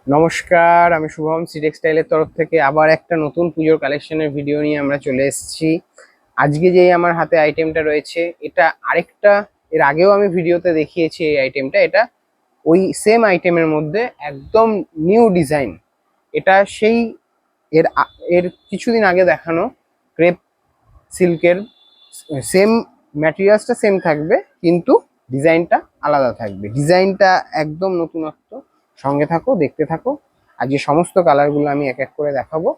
নমস্কার, আমি শুভম সি টেক্সটাইলের তরফ থেকে আবার একটা নতুন পুজোর কালেকশনের ভিডিও নিয়ে আমরা চলে এসেছি। আজকে যে আমার হাতে আইটেমটা রয়েছে, এটা আরেকটা এর আগেও আমি ভিডিওতে দেখিয়েছি। এই আইটেমটা এটা ওই সেম আইটেমের মধ্যে একদম নিউ ডিজাইন। এটা সেই এর কিছুদিন আগে দেখানো ক্রেপ সিল্কের সেম ম্যাটেরিয়ালসটা সেম থাকবে, কিন্তু ডিজাইনটা আলাদা থাকবে। ডিজাইনটা একদম নতুনত্ব। সঙ্গে থাকো, দেখতে থাকো। আজকে সমস্ত কালারগুলো আমি এক এক করে দেখাবো।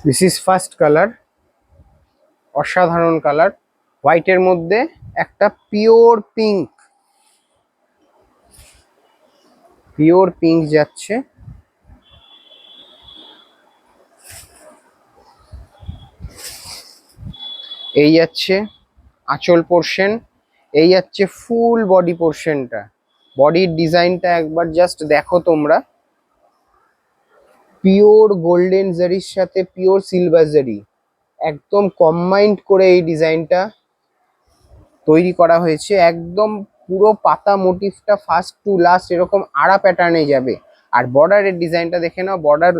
দিস ইজ ফার্স্ট কালার, অসাধারণ কালার। হোয়াইটের মধ্যে একটা পিওর পিঙ্ক, পিওর পিঙ্ক যাচ্ছে। এই যাচ্ছে আঁচল পোর্শন, এই যাচ্ছে ফুল বডি পোর্শনটা। বডির ডিজাইনটা একবার জাস্ট দেখো তোমরা। পিওর গোল্ডেন জারির সাথে পিওর সিলভার জারি একদম কম্বাইন্ড করে এই ডিজাইনটা তৈরি করা হয়েছে। একদম পুরো পাতা মোটিভটা ফার্স্ট টু লাস্ট এরকম আড়া প্যাটার্নে যাবে। আর বর্ডারের ডিজাইনটা দেখে নাও। বর্ডার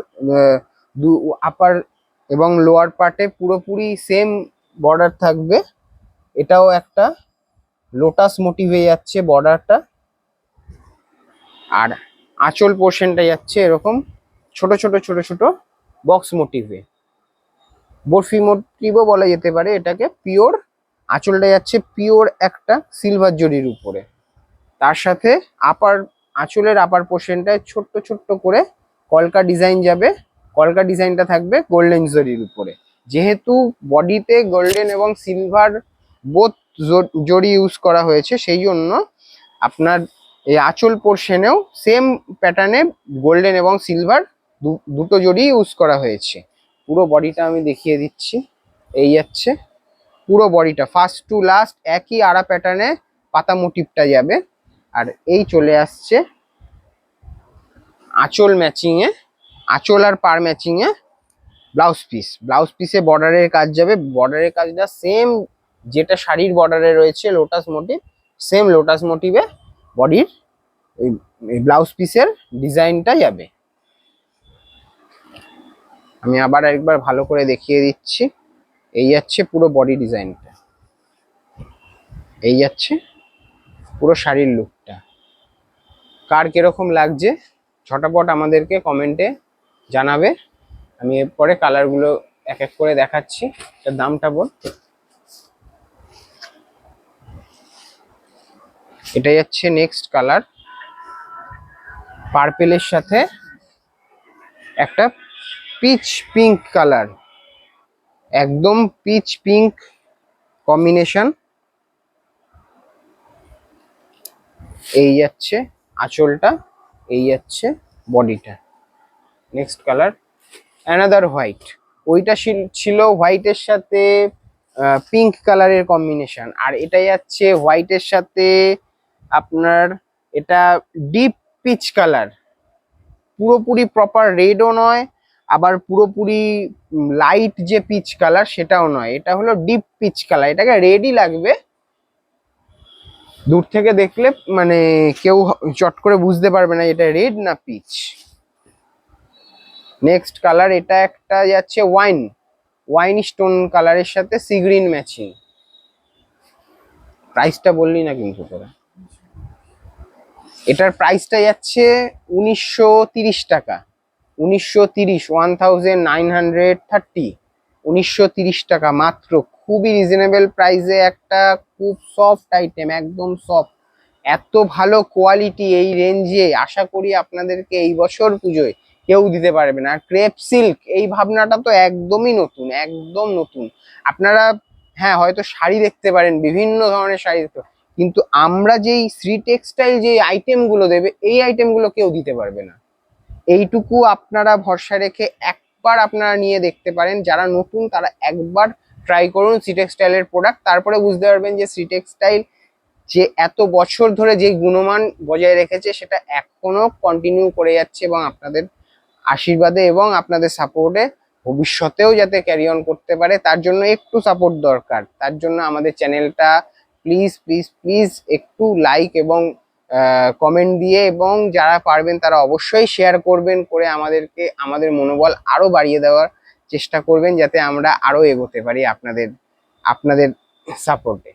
আপার এবং লোয়ার পার্টে পুরোপুরি সেম বর্ডার থাকবে। এটাও একটা লোটাস মোটিভে যাচ্ছে বর্ডারটা। আর আঁচল পোর্শনটা যাচ্ছে এরকম ছোট ছোট ছোট ছোট বক্স মোটিভে, বরফি মোটিভও বলা যেতে পারে এটাকে। পিওর আঁচলটা যাচ্ছে পিওর একটা সিলভার জরির উপরে। তার সাথে আপার আঁচলের আপার পোর্শনটায় ছোট্ট ছোট্ট করে কলকা ডিজাইন যাবে। কলকা ডিজাইনটা থাকবে গোল্ডেন জরির উপরে। যেহেতু বডিতে গোল্ডেন এবং সিলভার বোথ জরি ইউজ করা হয়েছে, সেই জন্য আপনার এই আঁচল পোর্শনেও সেম প্যাটার্নে গোল্ডেন এবং সিলভার দুটো জরি ইউজ করা হয়েছে। পুরো বডিটা আমি দেখিয়ে দিচ্ছি। এই যাচ্ছে পুরো বডিটা ফার্স্ট টু লাস্ট একই আড়া প্যাটার্নে পাতা মোটিভটা যাবে। আর এই চলে আসছে আঁচল ম্যাচিং এ, আঁচল আর পার ম্যাচিং এ ব্লাউজ পিস। ব্লাউজ পিসে বর্ডারের কাজ যাবে। বর্ডারের কাজটা সেম যেটা শাড়ির বর্ডারে রয়েছে লোটাস মোটিভ, সেম লোটাস মোটিভে বডির এই ব্লাউজ পিসের ডিজাইনটা যাবে। আমি আবার একবার ভালো করে দেখিয়ে দিচ্ছি। এই যাচ্ছে পুরো বডি ডিজাইনটা, এই যাচ্ছে পুরো শাড়ির লুকটা। কার কিরকম লাগছে ঝটাপট আমাদেরকে কমেন্টে জানাবে। আমি এরপরে কালারগুলো এক এক করে দেখাচ্ছি। এটার দামটা বল। এটা যাচ্ছে নেক্সট কালার, পার্পেলের সাথে একটা পিচ পিঙ্ক কালার, একদম পিচ পিঙ্ক কম্বিনেশন। এই যাচ্ছে আঁচলটা, এই যাচ্ছে বডিটা। Next colour another white. ওইটা ছিল হোয়াইটের সাথে পিঙ্ক কালারের কম্বিনেশন, আর এটা যাচ্ছে হোয়াইটের সাথে আপনার এটা ডিপ পিচ কালার। পুরোপুরি প্রপার রেডও নয়, আবার পুরোপুরি লাইট যে পিচ কালার সেটাও নয়। এটা হলো ডিপ পিচ কালার। এটাকে রেডই লাগবে, দূর থেকে দেখলে মানে কেউ চট করে বুঝতে পারবে না এটা রেড না পিচ। নেক্সট কালার এটা একটা যাচ্ছে ওয়াইন, ওয়াইন স্টোন কালারের সাথে সি গ্রিন ম্যাচিং। প্রাইসটা বললি না কিন্তু তোরা। এটার প্রাইসটা যাচ্ছে 1930 টাকা। 1930, 1930, 1930 টাকা মাত্র। খুবই রিজনেবল প্রাইসে একটা খুব সফট আইটেম, একদম সফট। এত ভালো কোয়ালিটি এই রেঞ্জে আশা করি আপনাদেরকে এই বছর পুজোয় কেউ দিতে পারবে না। আর ক্রেপ সিল্ক এই ভাবনাটা তো একদমই নতুন, একদম নতুন। আপনারা হ্যাঁ হয়তো শাড়ি দেখতে পারেন, বিভিন্ন ধরনের শাড়ি দেখতে পারেন, কিন্তু আমরা যেই শ্রী টেক্সটাইল যে আইটেমগুলো দেবে এই আইটেমগুলো কেউ দিতে পারবে না। এইটুকু আপনারা ভরসা রেখে একবার আপনারা নিয়ে দেখতে পারেন। যারা নতুন তারা একবার ট্রাই করুন সি টেক্সটাইলের প্রোডাক্ট, তারপরে বুঝতে পারবেন যে সি টেক্সটাইল যে এত বছর ধরে যে গুণমান বজায় রেখেছে সেটা এখনো কন্টিনিউ করে যাচ্ছে, এবং আপনাদের আশীর্বাদে এবং আপনাদের সাপোর্টে ভবিষ্যতেও যাতে ক্যারি অন করতে পারে, তার জন্য একটু সাপোর্ট দরকার। তার জন্য আমাদের চ্যানেলটা প্লিজ প্লিজ প্লিজ একটু লাইক এবং কমেন্ট দিয়ে, এবং যারা পারবেন তারা অবশ্যই শেয়ার করবেন, করে আমাদেরকে আমাদের মনোবল আরো বাড়িয়ে দেওয়ার চেষ্টা করবেন, যাতে আমরা আরো এগোতে পারি আপনাদের আপনাদের সাপোর্টে।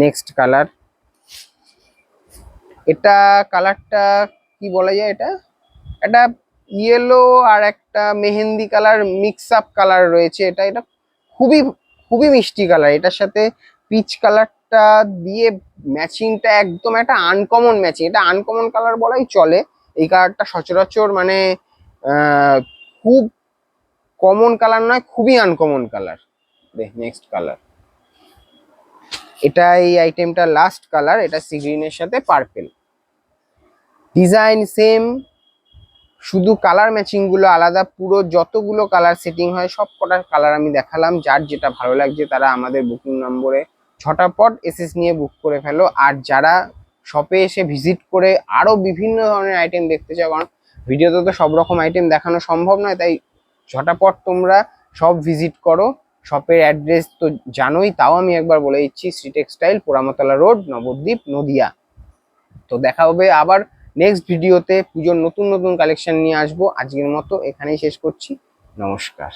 নেক্সট কালার, এটা কালারটা কি বলা যায়, এটা ইয়েলো আর একটা mehendi colour mix up colour রয়েছে। এটা এটা খুবই খুবই মিষ্টি কালার। এটার সাথে পিচ কালারটা দিয়ে ম্যাচিংটা একদম একটা আনকমন ম্যাচিং। এটা আনকমন কালার বলাই চলে। এই কালারটা সচরাচর মানে খুব কমন কালার নয়, খুবই আনকমন কালার। নেক্সট কালার, এটা এই আইটেমটা লাস্ট কালার। এটা সি গ্রিনের সাথে পার্পেল, ডিজাইন সেম, শুধু কালার ম্যাচিং গুলো আলাদা। পুরো যতগুলো কালার সেটিং হয় সব কটার কালার আমি দেখালাম। যার যেটা ভালো লাগছে তারা আমাদের বুকিং নম্বরে ঝটাপট এসএস নিয়ে বুক করে ফেলো। আর যারা শপে এসে ভিজিট করে আরো বিভিন্ন ধরনের আইটেম দেখতে চাও, কারণ ভিডিওতে তো সব রকম আইটেম দেখানো সম্ভব নয়, তাই ঝটাপট তোমরা সব ভিজিট করো। শপের অ্যাড্রেস তো জানোই, তাও আমি একবার বলে দিচ্ছি, শ্রী টেক্সটাইল, পোড়ামতলা রোড, নবদ্বীপ, নদিয়া। তো দেখা হবে আবার নেক্সট ভিডিওতে। পুজোর নতুন নতুন কালেকশন নিয়ে আসবো। আজকের মতো এখানেই শেষ করছি। নমস্কার।